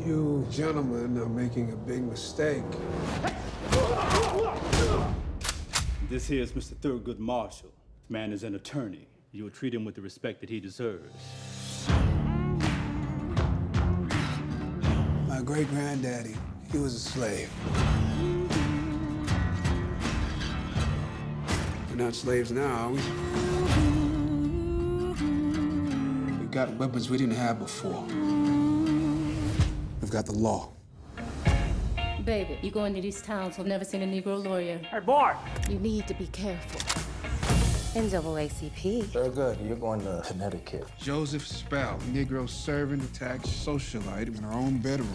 You gentlemen are making a big mistake. This here is Mr. Thurgood Marshall. Man is an attorney. You will treat him with the respect that he deserves. My great-granddaddy, he was a slave. We're not slaves now, are we? We've got weapons we didn't have before. We've got the law. Baby, you go into these towns who've never seen a Negro lawyer. Hey, boy! You need to be careful. NAACP. Thurgood, you're going to Connecticut. Joseph Spell, Negro servant attacked socialite in her own bedroom.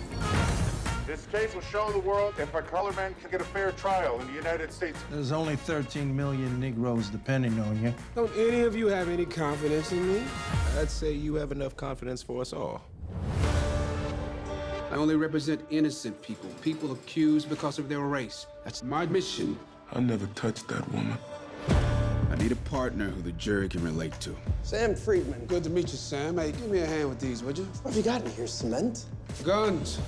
This case will show the world if a colored man can get a fair trial in the United States. There's only 13 million Negroes depending on you. Don't any of you have any confidence in me? I'd say you have enough confidence for us all. I only represent innocent people, people accused because of their race. That's my mission. I never touched that woman. I need a partner who the jury can relate to. Sam Friedman. Good to meet you, Sam. Hey, give me a hand with these, would you? What have you got in here, cement? Guns.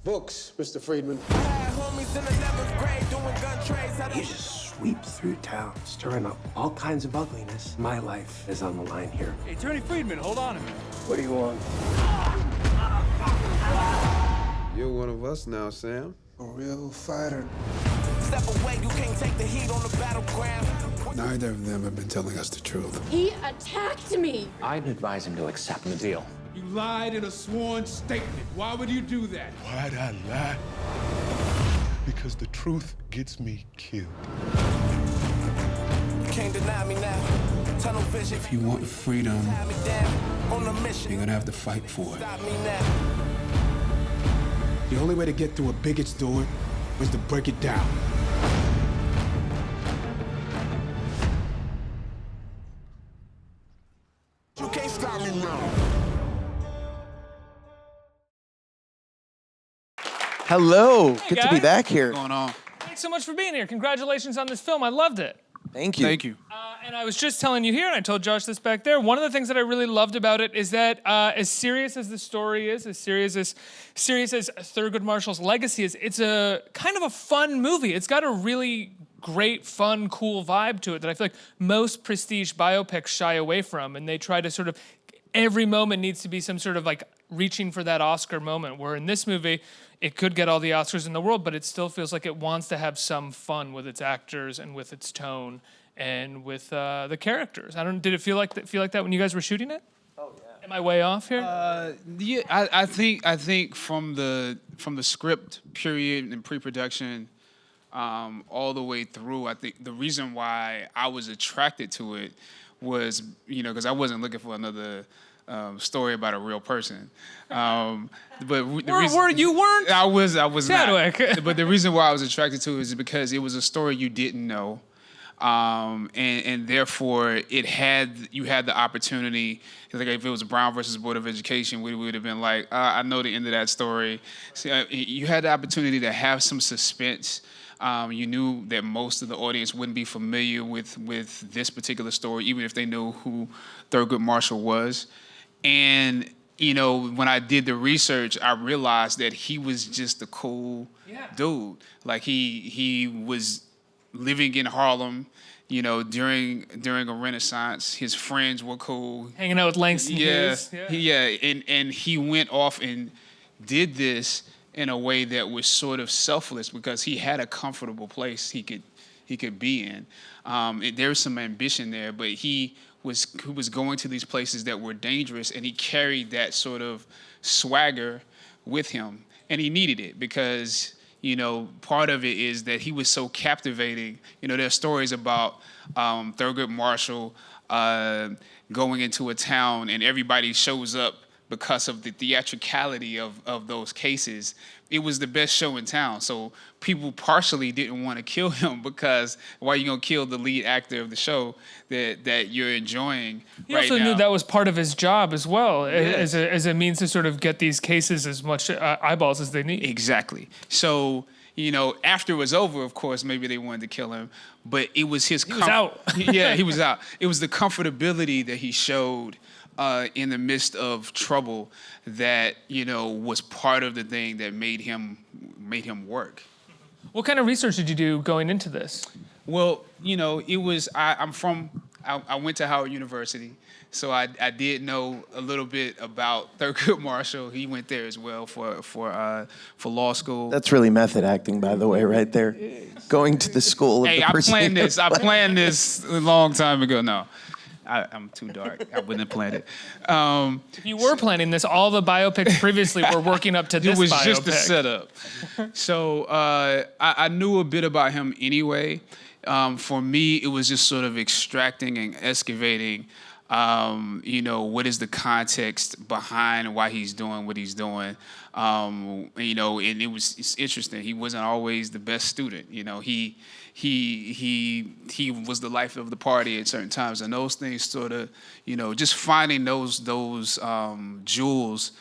Books, Mr. Friedman. You just sweep through town, stirring up all kinds of ugliness. My life is on the line here. Hey, Attorney Friedman, hold on a minute. What do you want? You're one of us now, Sam. A real fighter. Step away, you can't take the heat on the battleground. Neither of them have been telling us the truth. He attacked me. I'd advise him to accept the deal. You lied in a sworn statement. Why would you do that? Why'd I lie? Because the truth gets me killed. You can't deny me now. Tunnel vision. If you want freedom, Tie me down on a mission. you're gonna have to fight for it. Stop me now. The only way to get through a bigot's door is to break it down. You can't stop me now. Hello, Hey, good to be guys. back here. What's going on? Thanks so much for being here. Congratulations on this film. I loved it. Thank you. Thank you. And I was just telling you here, and I told Josh this back there, one of the things that I really loved about it is that as serious as the story is, as serious as Thurgood Marshall's legacy is, it's a kind of a fun movie. It's got a really great, fun, cool vibe to it that I feel like most prestige biopics shy away from, and they try to sort of, every moment needs to be some sort of like reaching for that Oscar moment, where in this movie, it could get all the Oscars in the world, but it still feels like it wants to have some fun with its actors and with its tone and with the characters. Did it feel like that when you guys were shooting it? Oh yeah. Am I way off here? Yeah, I think from the script period and pre-production all the way through, I think the reason why I was attracted to it was, because I wasn't looking for another story about a real person. You weren't? I was Chadwick. not. But the reason why I was attracted to it is because it was a story you didn't know. And therefore you had the opportunity, like if it was Brown versus Board of Education, we would have been like, I know the end of that story. So, you had the opportunity to have some suspense. You knew that most of the audience wouldn't be familiar with this particular story, even if they knew who Thurgood Marshall was. And when I did the research, I realized that he was just a cool dude. Like he was living in Harlem, during a Renaissance. His friends were cool. Hanging out with Langston Hughes. And he went off and did this in a way that was sort of selfless because he had a comfortable place he could be in. There's some ambition there, but he was going to these places that were dangerous, and he carried that sort of swagger with him, and he needed it because part of it is that he was so captivating. There are stories about Thurgood Marshall going into a town and everybody shows up because of the theatricality of those cases. It was the best show in town. So people partially didn't want to kill him because why are you going to kill the lead actor of the show that you're enjoying He right also now? knew that was part of his job as well, as a means to sort of get these cases as much eyeballs as they need. Exactly. So, after it was over, of course, maybe they wanted to kill him, but it was his. He was out. Yeah, he was out. It was the comfortability that he showed in the midst of trouble that was part of the thing that made him work. What kind of research did you do going into this? Well, it was I went to Howard University, so I did know a little bit about Thurgood Marshall. He went there as well for law school. That's really method acting, by the way, right there. Going to the school of Hey, the person. I planned this a long time ago. No, I'm too dark. I wouldn't have planned it. If you were planning this, all the biopics previously were working up to this biopic. It was just a setup. So I knew a bit about him anyway. For me, it was just sort of extracting and excavating, what is the context behind why he's doing what he's doing. And it's interesting. He wasn't always the best student. He was the life of the party at certain times, and those things sort of, just finding those jewels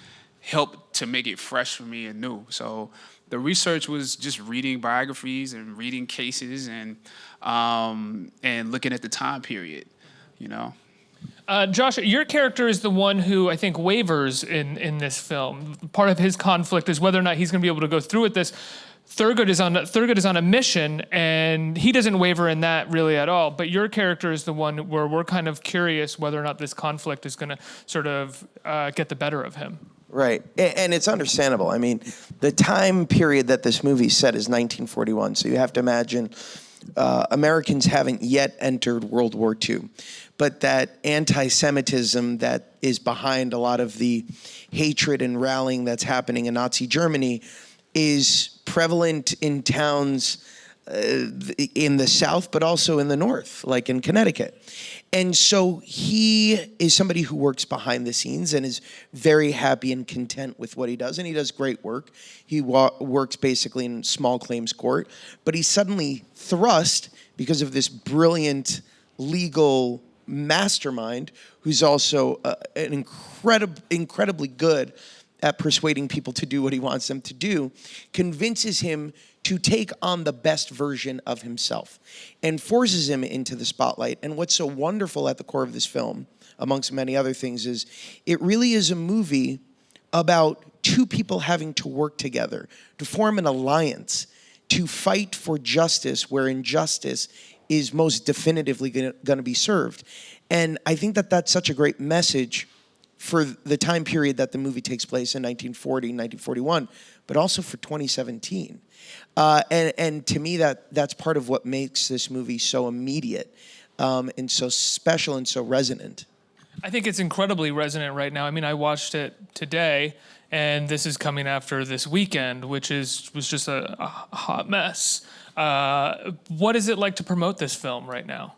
helped to make it fresh for me and new. So the research was just reading biographies and reading cases and looking at the time period, Josh, your character is the one who I think wavers in this film. Part of his conflict is whether or not he's going to be able to go through with this. Thurgood is on a mission, and he doesn't waver in that really at all. But your character is the one where we're kind of curious whether or not this conflict is going to sort of get the better of him. Right, and it's understandable. I mean, the time period that this movie set is 1941, so you have to imagine Americans haven't yet entered World War II. But that anti-Semitism that is behind a lot of the hatred and rallying that's happening in Nazi Germany is prevalent in towns in the South, but also in the North, like in Connecticut. And so he is somebody who works behind the scenes and is very happy and content with what he does. And he does great work. He works basically in small claims court, but he's suddenly thrust because of this brilliant legal mastermind who's also an incredibly good at persuading people to do what he wants them to do, convinces him to take on the best version of himself and forces him into the spotlight. And what's so wonderful at the core of this film, amongst many other things, is it really is a movie about two people having to work together, to form an alliance, to fight for justice where injustice is most definitively going to be served. And I think that that's such a great message for the time period that the movie takes place in 1940, 1941, but also for 2017. And to me, that's part of what makes this movie so immediate and so special and so resonant. I think it's incredibly resonant right now. I mean, I watched it today, and this is coming after this weekend, which was just a hot mess. What is it like to promote this film right now?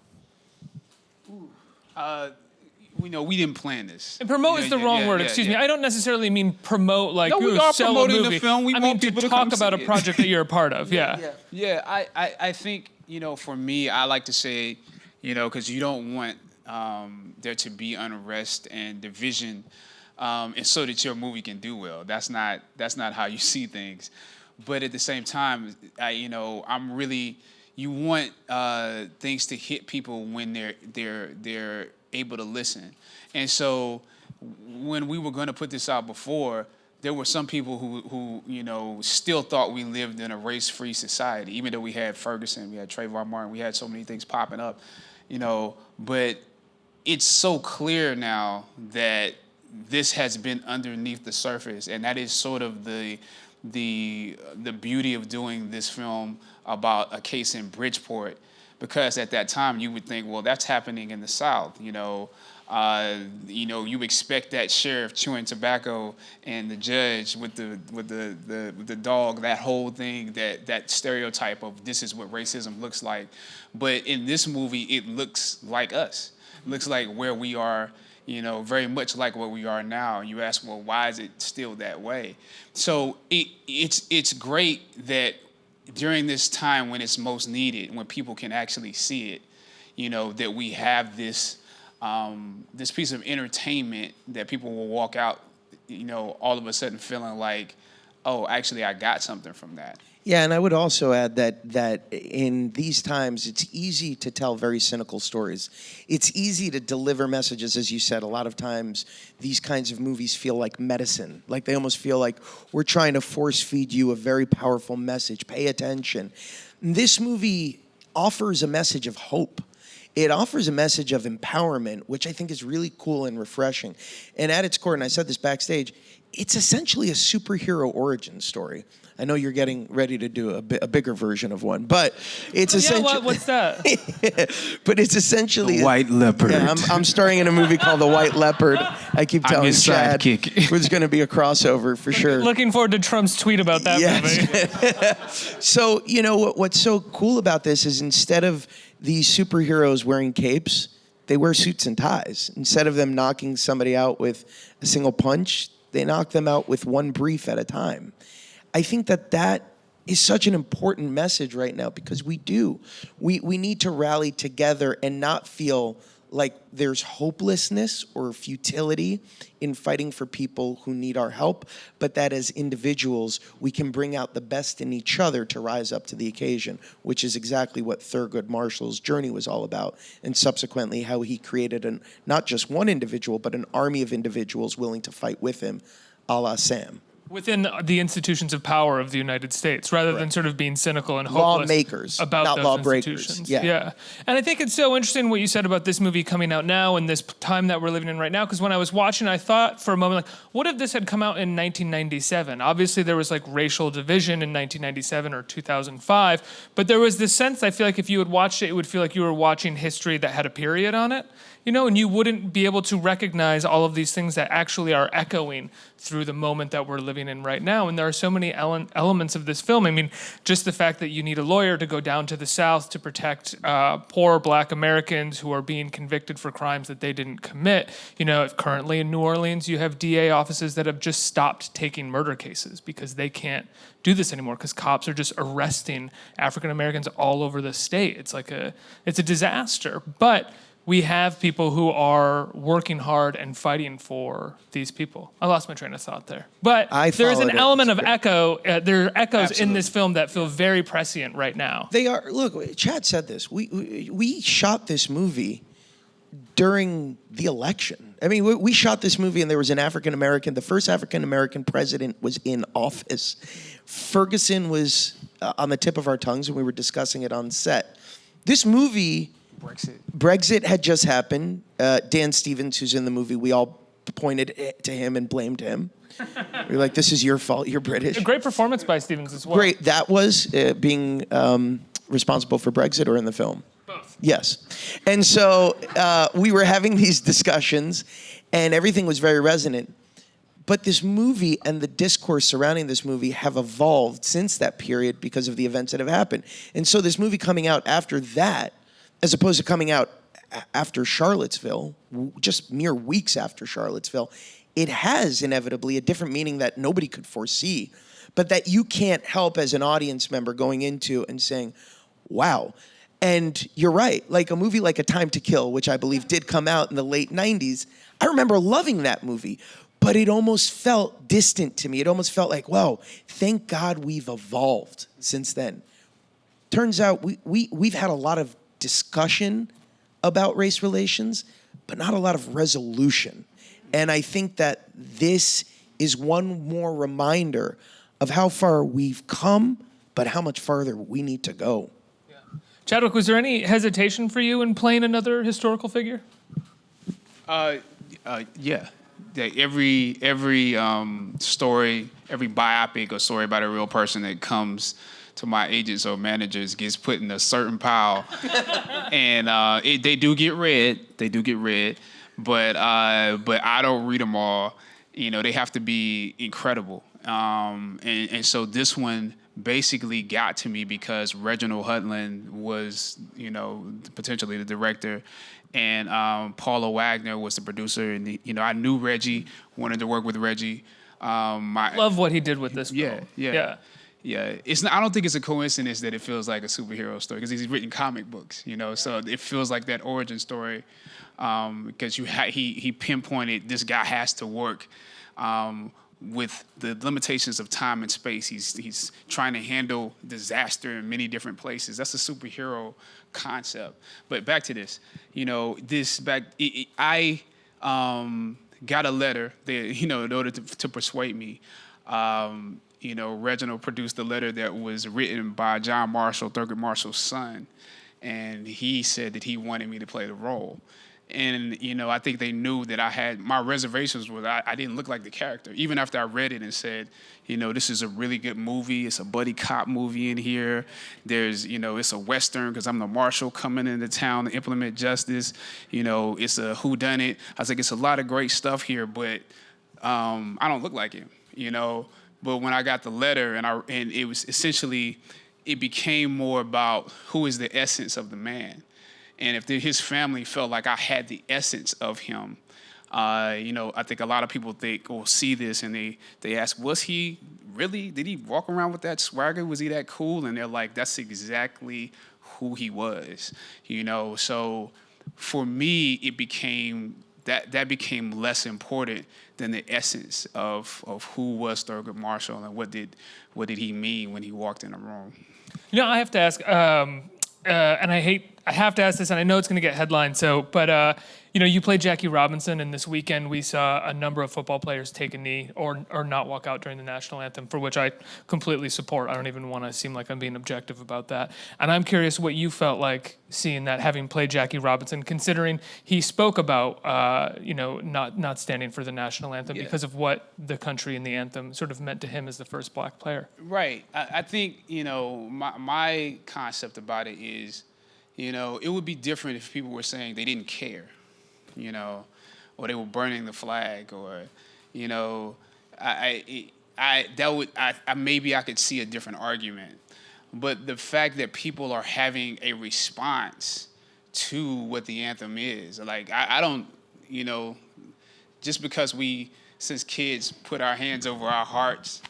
We didn't plan this. And promote is the wrong word. Excuse me. I don't necessarily mean promote like we are sell promoting a movie. the film. We I want mean people to to come talk about see a it. project that you're a part of. Yeah. I think for me, I like to say, because you don't want there to be unrest and division, and so that your movie can do well. That's not how you see things. But at the same time, I'm really. You want things to hit people when they're able to listen. And so when we were going to put this out before, there were some people who still thought we lived in a race-free society, even though we had Ferguson, we had Trayvon Martin, we had so many things popping up, but it's so clear now that this has been underneath the surface, and that is sort of the beauty of doing this film about a case in Bridgeport, because at that time you would think, well, that's happening in the South, you expect that sheriff chewing tobacco and the judge with the dog, that whole thing, that stereotype of this is what racism looks like. But in this movie, it looks like us. It looks like where we are, very much like where we are now. You ask, well, why is it still that way? So it's great that during this time when it's most needed, when people can actually see it, that we have this this piece of entertainment that people will walk out, all of a sudden feeling like, oh, actually, I got something from that. Yeah, and I would also add that in these times, it's easy to tell very cynical stories. It's easy to deliver messages, as you said. A lot of times, these kinds of movies feel like medicine. Like they almost feel like we're trying to force feed you a very powerful message. Pay attention. This movie offers a message of hope. It offers a message of empowerment, which I think is really cool and refreshing. And at its core, and I said this backstage, it's essentially a superhero origin story. I know you're getting ready to do a bigger version of one, but it's essentially... Yeah, what's that? But it's essentially... The White Leopard. Yeah, I'm starring in a movie called The White Leopard. I keep telling his Chad sidekick. there's going to be a crossover for sure. Looking forward to Trump's tweet about that movie. So, you know, what's so cool about this is instead of these superheroes wearing capes, they wear suits and ties. Instead of them knocking somebody out with a single punch, they knock them out with one brief at a time. I think that is such an important message right now because we need to rally together and not feel like there's hopelessness or futility in fighting for people who need our help, but that as individuals, we can bring out the best in each other to rise up to the occasion, which is exactly what Thurgood Marshall's journey was all about, and subsequently how he created not just one individual, but an army of individuals willing to fight with him, a la Sam. Within the institutions of power of the United States, rather than sort of being cynical and hopeless lawmakers, about not those lawbreakers. institutions. Yeah. And I think it's so interesting what you said about this movie coming out now and this time that we're living in right now, because when I was watching, I thought for a moment, like, what if this had come out in 1997? Obviously, there was like racial division in 1997 or 2005, but there was this sense, I feel like if you had watched it, it would feel like you were watching history that had a period on it. You know, and you wouldn't be able to recognize all of these things that actually are echoing through the moment that we're living in right now. And there are so many elements of this film. I mean, just the fact that you need a lawyer to go down to the South to protect poor Black Americans who are being convicted for crimes that they didn't commit. You know, currently in New Orleans, you have DA offices that have just stopped taking murder cases because they can't do this anymore because cops are just arresting African Americans all over the state. It's a disaster. But we have people who are working hard and fighting for these people. I lost my train of thought there. But there is an element of echo. There are echoes in this film that feel very prescient right now. They are. Look, Chad said this. We shot this movie during the election. I mean, we shot this movie and there was an African-American, the first African-American president was in office. Ferguson was on the tip of our tongues and we were discussing it on set. This movie... Brexit had just happened. Dan Stevens, who's in the movie, we all pointed to him and blamed him. We were like, this is your fault, you're British. A great performance by Stevens as well. Great, that was being responsible for Brexit or in the film? Both. Yes. And so we were having these discussions and everything was very resonant. But this movie and the discourse surrounding this movie have evolved since that period because of the events that have happened. And so this movie coming out after that, as opposed to coming out after Charlottesville, just mere weeks after Charlottesville, it has inevitably a different meaning that nobody could foresee, but that you can't help as an audience member going into and saying, wow. And you're right, like a movie like A Time to Kill, which I believe did come out in the late 90s, I remember loving that movie, but it almost felt distant to me. It almost felt like, wow, thank God we've evolved since then. Turns out we've had a lot of discussion about race relations, but not a lot of resolution. And I think that this is one more reminder of how far we've come, but how much farther we need to go. Yeah. Chadwick, was there any hesitation for you in playing another historical figure? Yeah. Every story, every biopic or story about a real person that comes to my agents or managers gets put in a certain pile, and they do get read. They do get read, but I don't read them all. You know, they have to be incredible, and so this one basically got to me because Reginald Hudlin was, you know, potentially the director, and Paula Wagner was the producer, and you know, I knew Reggie, wanted to work with Reggie. Love what he did with this film. Yeah. It's not, I don't think it's a coincidence that it feels like a superhero story because he's written comic books, you know. So it feels like that origin story because he pinpointed this guy has to work with the limitations of time and space. He's trying to handle disaster in many different places. That's a superhero concept. But back to this, I got a letter that, in order to persuade me. Reginald produced a letter that was written by John Marshall, Thurgood Marshall's son, and he said that he wanted me to play the role. And, I think they knew that my reservations were that I didn't look like the character. Even after I read it and said, this is a really good movie. It's a buddy cop movie in here. There's, it's a Western because I'm the marshal coming into town to implement justice. It's a whodunit. I was like, it's a lot of great stuff here, but I don't look like him, But when I got the letter and it was essentially, it became more about who is the essence of the man. And if his family felt like I had the essence of him, I think a lot of people see this and they ask, was he really, did he walk around with that swagger? Was he that cool? And they're like, that's exactly who he was, So for me, it became, that became less important than the essence of who was Thurgood Marshall and what did he mean when he walked in the room. I have to ask, and I have to ask this, and I know it's going to get headlines. But you played Jackie Robinson, and this weekend we saw a number of football players take a knee or not walk out during the national anthem, for which I completely support. I don't even want to seem like I'm being objective about that. And I'm curious what you felt like seeing that, having played Jackie Robinson, considering he spoke about not standing for the national anthem because of what the country and the anthem sort of meant to him as the first black player. Right. I think my concept about it is, it would be different if people were saying they didn't care, or they were burning the flag, or, maybe I could see a different argument. But the fact that people are having a response to what the anthem is, like, I don't, just because we, since kids, put our hands over our hearts,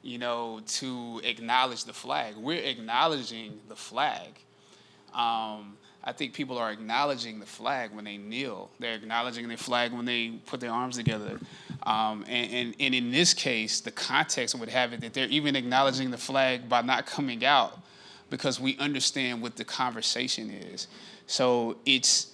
to acknowledge the flag, we're acknowledging the flag. I think people are acknowledging the flag when they kneel. They're acknowledging the flag when they put their arms together. And in this case, the context would have it that they're even acknowledging the flag by not coming out because we understand what the conversation is. So it's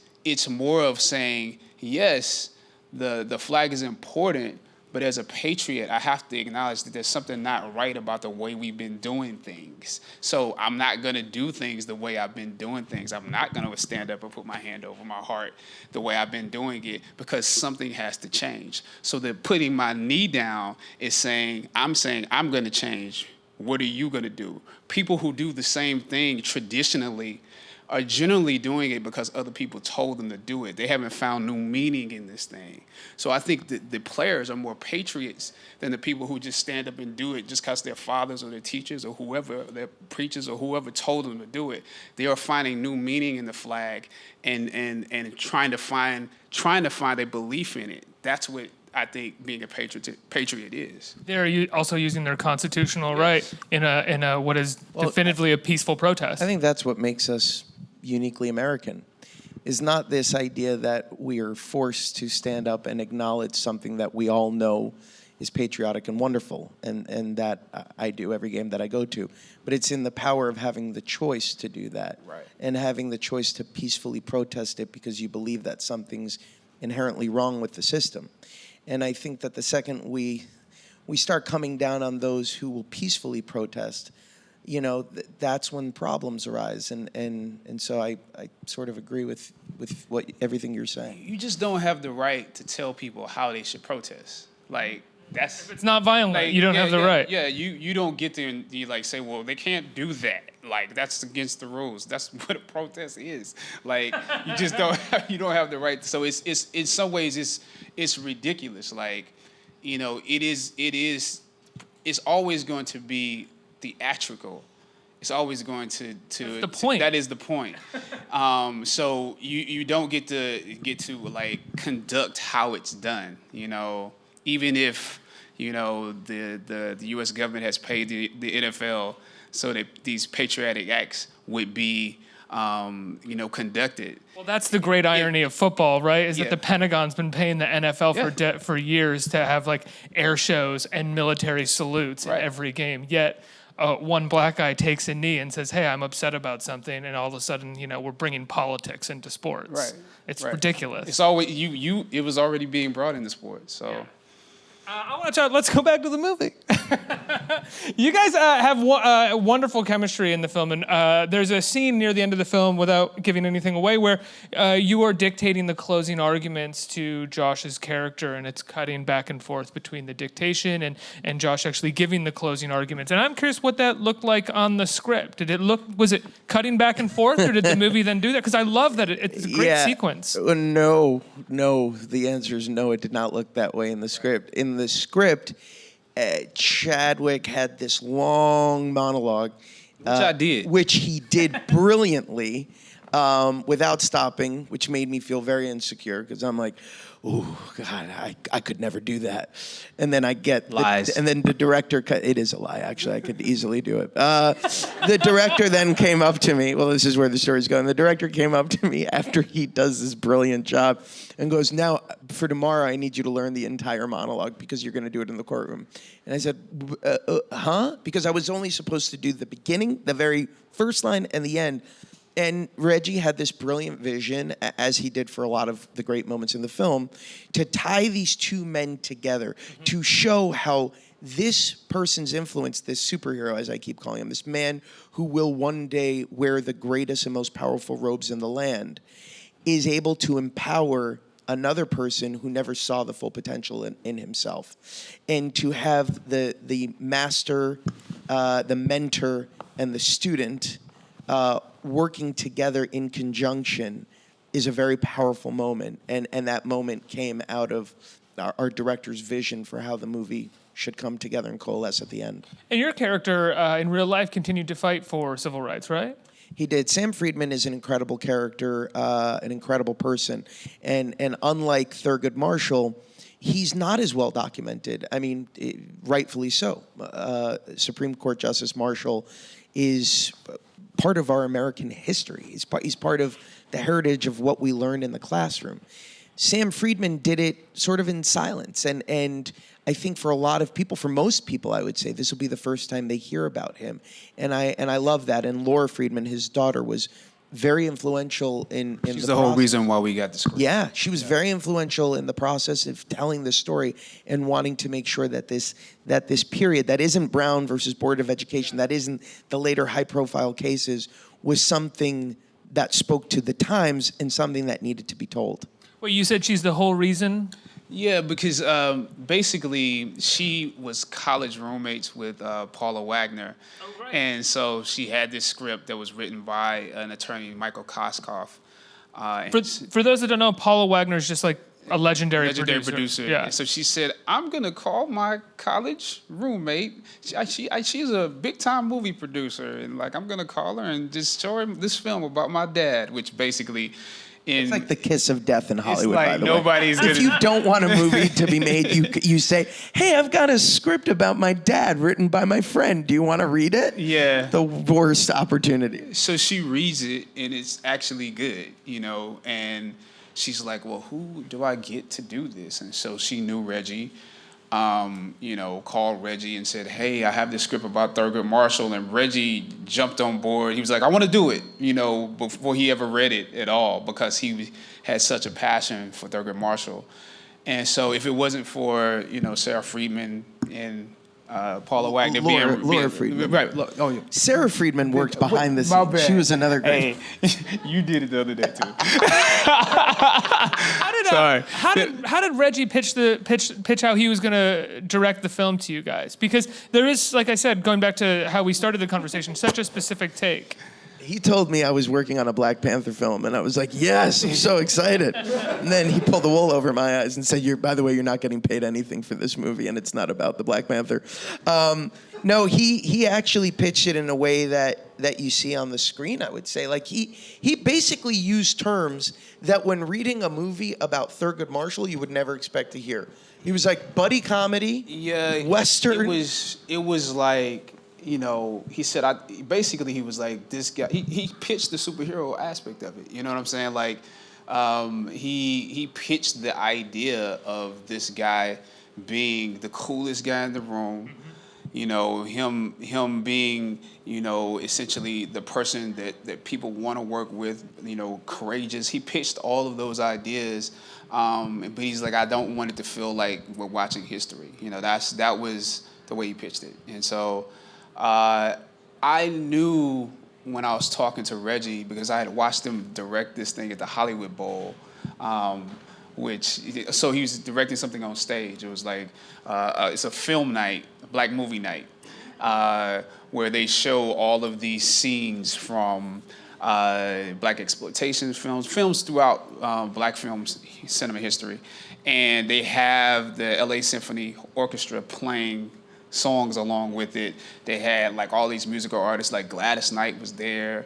more of saying, yes, the flag is important, but as a patriot, I have to acknowledge that there's something not right about the way we've been doing things. So I'm not going to do things the way I've been doing things. I'm not going to stand up and put my hand over my heart the way I've been doing it because something has to change. So that putting my knee down is saying I'm going to change. What are you going to do? People who do the same thing traditionally are generally doing it because other people told them to do it. They haven't found new meaning in this thing. So I think that the players are more patriots than the people who just stand up and do it just because their fathers or their teachers or whoever, their preachers or whoever told them to do it. They are finding new meaning in the flag and trying to find a belief in it. That's what I think being a patriot is. They're also using their constitutional right in a what is definitively a peaceful protest. I think that's what makes us uniquely American, is not this idea that we are forced to stand up and acknowledge something that we all know is patriotic and wonderful, and that I do every game that I go to. But it's in the power of having the choice to do that, right, and having the choice to peacefully protest it because you believe that something's inherently wrong with the system. And I think that the second we start coming down on those who will peacefully protest, that's when problems arise. And so I sort of agree with everything you're saying. You just don't have the right to tell people how they should protest. Like, if it's not violent, you don't have the right. Yeah, you don't get there and you say, well, they can't do that. Like, that's against the rules. That's what a protest is. Like, you just don't have the right. So it's in some ways it's ridiculous. Like, it's always going to be theatrical. It's always going to That's the point. That is the point. So you don't get to like conduct how it's done. Even if the U.S. government has paid the NFL so that these patriotic acts would be conducted. Well, that's the great irony of football, right? Is that Yeah. the Pentagon's been paying the NFL for years to have like air shows and military salutes in every game. Yet one black guy takes a knee and says, "Hey, I'm upset about something," and all of a sudden, we're bringing politics into sports. Right. It's ridiculous. It's always it was already being brought into sports. So. Yeah. I want to talk. Let's go back to the movie. You guys have wonderful chemistry in the film, and there's a scene near the end of the film, without giving anything away, where you are dictating the closing arguments to Josh's character, and it's cutting back and forth between the dictation and Josh actually giving the closing arguments. And I'm curious what that looked like on the script. Was it cutting back and forth, or did the movie then do that? Because I love that it's a great sequence. No. The answer is no. It did not look that way in the script. In the script, Chadwick had this long monologue, which he did brilliantly, without stopping, which made me feel very insecure because I'm like, oh God, I could never do that. And then I get lies. And then the director it is a lie, actually. I could easily do it. The director then came up to me. Well, this is where the story's going. The director came up to me after he does this brilliant job and goes, "Now, for tomorrow, I need you to learn the entire monologue because you're going to do it in the courtroom." And I said, huh? Because I was only supposed to do the beginning, the very first line, and the end. And Reggie had this brilliant vision, as he did for a lot of the great moments in the film, to tie these two men together, to show how this person's influence, this superhero, as I keep calling him, this man who will one day wear the greatest and most powerful robes in the land, is able to empower another person who never saw the full potential in himself. And to have the master, the mentor, and the student working together in conjunction is a very powerful moment. And that moment came out of our director's vision for how the movie should come together and coalesce at the end. And your character in real life continued to fight for civil rights, right? He did. Sam Friedman is an incredible character, an incredible person. And unlike Thurgood Marshall, he's not as well documented. I mean, rightfully so. Supreme Court Justice Marshall is part of our American history. He's part of the heritage of what we learned in the classroom. Sam Friedman did it sort of in silence. And I think for a lot of people, for most people, I would say, this will be the first time they hear about him. And I love that. And Laura Friedman, his daughter, was very influential in She's the whole reason why we got the script. Yeah, she was very influential in the process of telling the story and wanting to make sure that this period that isn't Brown versus Board of Education, that isn't the later high-profile cases, was something that spoke to the times and something that needed to be told. Well, you said she's the whole reason? Yeah, because basically she was college roommates with Paula Wagner. Oh, right. And so she had this script that was written by an attorney, Michael Koskoff. For those that don't know, Paula Wagner is just like a legendary producer. Yeah. And so she said, I'm going to call my college roommate. She's a big-time movie producer. And I'm going to call her and just show her this film about my dad, which basically... It's like the kiss of death in Hollywood, by the way. If you don't want a movie to be made, you say, "Hey, I've got a script about my dad written by my friend. Do you want to read it?" Yeah. The worst opportunity. So she reads it, and it's actually good, and she's like, well, who do I get to do this? And so she knew Reggie, called Reggie and said, hey, I have this script about Thurgood Marshall. And Reggie jumped on board. He was like, I want to do it, before he ever read it at all, because he had such a passion for Thurgood Marshall. And so if it wasn't for, Sarah Friedman and Paula Wagner Laura Friedman. Right. Oh, yeah. Sarah Friedman worked behind the scenes. She was another great. Hey, you did it the other day, too. How did Reggie pitch how he was going to direct the film to you guys? Because there is, like I said, going back to how we started the conversation, such a specific take. He told me I was working on a Black Panther film, and I was like, yes, I'm so excited. And then he pulled the wool over my eyes and said, by the way, you're not getting paid anything for this movie, and it's not about the Black Panther. No, he actually pitched it in a way that you see on the screen, I would say. He basically used terms that when reading a movie about Thurgood Marshall, you would never expect to hear. He was like, buddy comedy, Western. It was like... you know, he said, basically he was like, this guy, he pitched the superhero aspect of it. You know what I'm saying? Like, he pitched the idea of this guy being the coolest guy in the room. You know, him being, you know, essentially the person that people want to work with, you know, courageous. He pitched all of those ideas, but he's like, I don't want it to feel like we're watching history. You know, that was the way he pitched it. And so I knew when I was talking to Reggie, because I had watched him direct this thing at the Hollywood Bowl, so he was directing something on stage. It was like, it's a film night, a black movie night, where they show all of these scenes from black exploitation films throughout black films cinema history. And they have the LA Symphony Orchestra playing songs along with it. They had like all these musical artists, like Gladys Knight was there,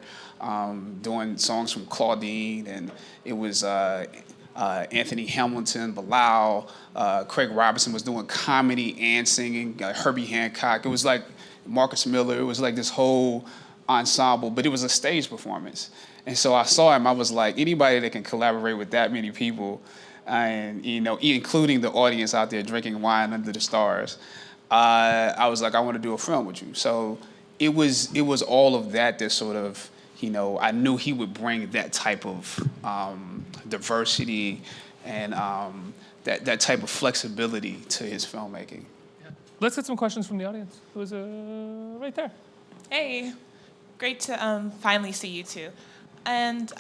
doing songs from Claudine, and it was Anthony Hamilton, Bilal, Craig Robinson was doing comedy and singing, Herbie Hancock. It was like Marcus Miller. It was like this whole ensemble, but it was a stage performance. And so I saw him, I was like, anybody that can collaborate with that many people, and you know, including the audience out there drinking wine under the stars, I was like, I want to do a film with you. So it was all of that sort of, you know, I knew he would bring that type of diversity and that type of flexibility to his filmmaking. Let's get some questions from the audience. Who's right there? Hey, great to finally see you two. And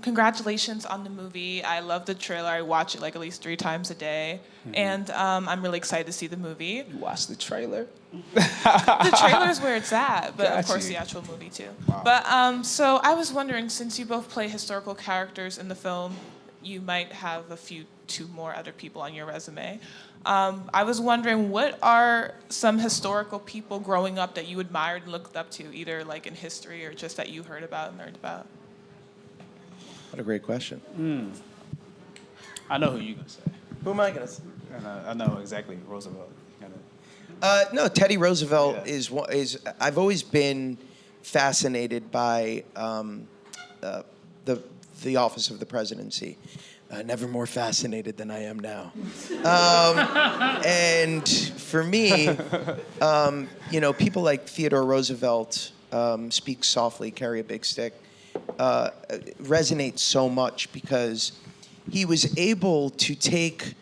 congratulations on the movie. I love the trailer. I watch it like at least 3 times a day. Mm-hmm. And I'm really excited to see the movie. You watched the trailer? The trailer is where it's at, but of course the actual movie too. Wow. But so I was wondering, since you both play historical characters in the film, you might have two more other people on your resume. I was wondering, what are some historical people growing up that you admired and looked up to, either like in history or just that you heard about and learned about? What a great question. I know who you're gonna say. Who am I gonna say? I know exactly Roosevelt. No, Teddy Roosevelt is I've always been fascinated by the office of the presidency. Never more fascinated than I am now. And for me, you know, people like Theodore Roosevelt, Speak Softly, Carry a Big Stick, resonate so much because he was able to take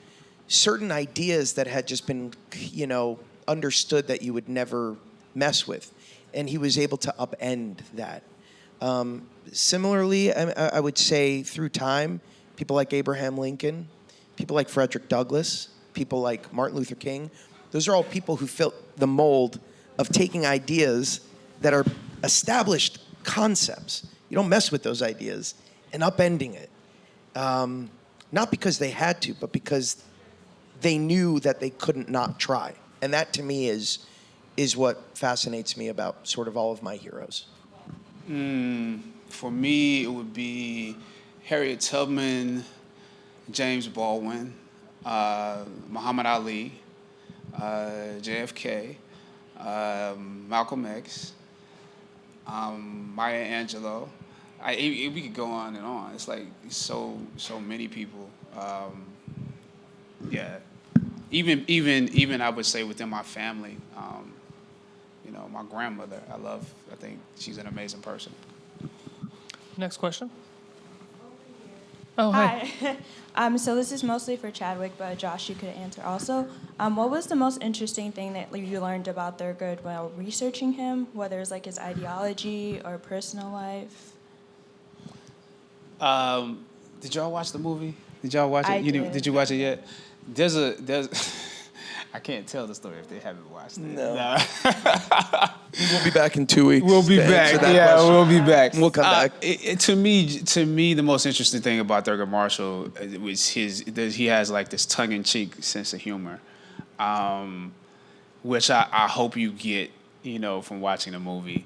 certain ideas that had just been, you know, understood that you would never mess with, and he was able to upend that. Similarly, I would say through time, people like Abraham Lincoln, people like Frederick Douglass, people like Martin Luther King, those are all people who fit the mold of taking ideas that are established concepts. You don't mess with those ideas, and upending it. Not because they had to, but because they knew that they couldn't not try. And that, to me, is what fascinates me about sort of all of my heroes. For me, it would be Harriet Tubman, James Baldwin, Muhammad Ali, JFK, Malcolm X, Maya Angelou. We could go on and on. It's like so many people. Yeah. Even I would say within my family, you know, my grandmother, I think she's an amazing person. Next question. Oh, hi. Hi. So this is mostly for Chadwick, but Josh, you could answer also. What was the most interesting thing that you learned about Thurgood while researching him, whether it's like his ideology or personal life? Did y'all watch the movie? Did y'all watch it? Did you watch it yet? There's I can't tell the story if they haven't watched it. No. We'll be back in 2 weeks. We'll be back. Yeah, question. We'll be back. We'll come back. To me, the most interesting thing about Thurgood Marshall was he has like this tongue-in-cheek sense of humor, which I hope you get, you know, from watching the movie.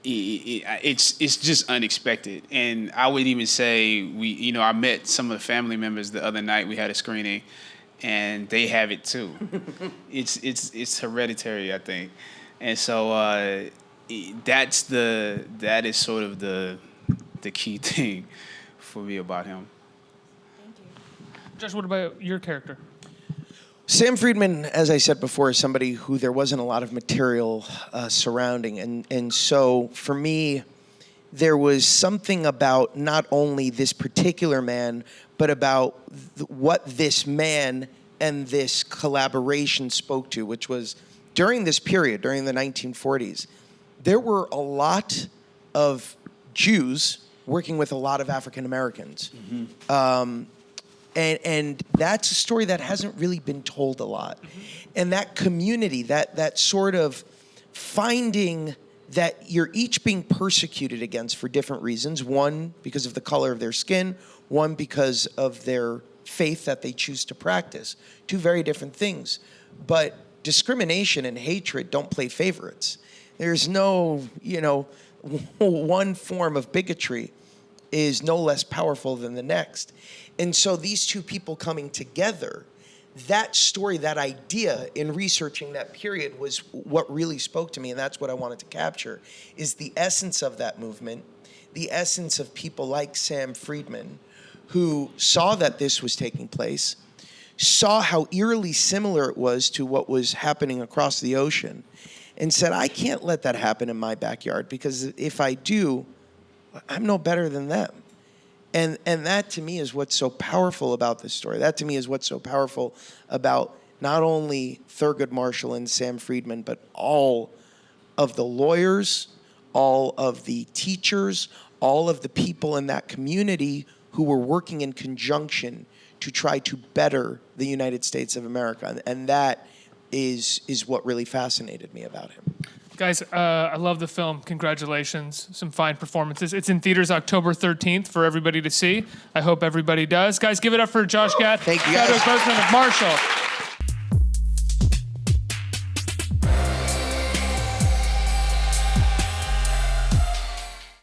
It's just unexpected, and I would even say I met some of the family members the other night. We had a screening, and they have it too. It's hereditary, I think. And so that is sort of the key thing for me about him. Josh, what about your character? Sam Friedman, as I said before, is somebody who there wasn't a lot of material surrounding. And so for me, there was something about not only this particular man, but about what this man and this collaboration spoke to, which was during this period, during the 1940s, there were a lot of Jews working with a lot of African Americans. And that's a story that hasn't really been told a lot. And that community, that sort of finding that you're each being persecuted against for different reasons. One, because of the color of their skin. One, because of their faith that they choose to practice. Two very different things. But discrimination and hatred don't play favorites. There's no, one form of bigotry is no less powerful than the next. And so these two people coming together, that story, that idea in researching that period was what really spoke to me, and that's what I wanted to capture, is the essence of that movement, the essence of people like Sam Friedman, who saw that this was taking place, saw how eerily similar it was to what was happening across the ocean, and said, I can't let that happen in my backyard, because if I do, I'm no better than them. And that to me is what's so powerful about this story. That to me is what's so powerful about not only Thurgood Marshall and Sam Friedman, but all of the lawyers, all of the teachers, all of the people in that community who were working in conjunction to try to better the United States of America. And that is what really fascinated me about him. Guys, I love the film. Congratulations. Some fine performances. It's in theaters October 13th for everybody to see. I hope everybody does. Guys, give it up for Josh Gad. Thank you, Chadwick guys. Boseman of Marshall.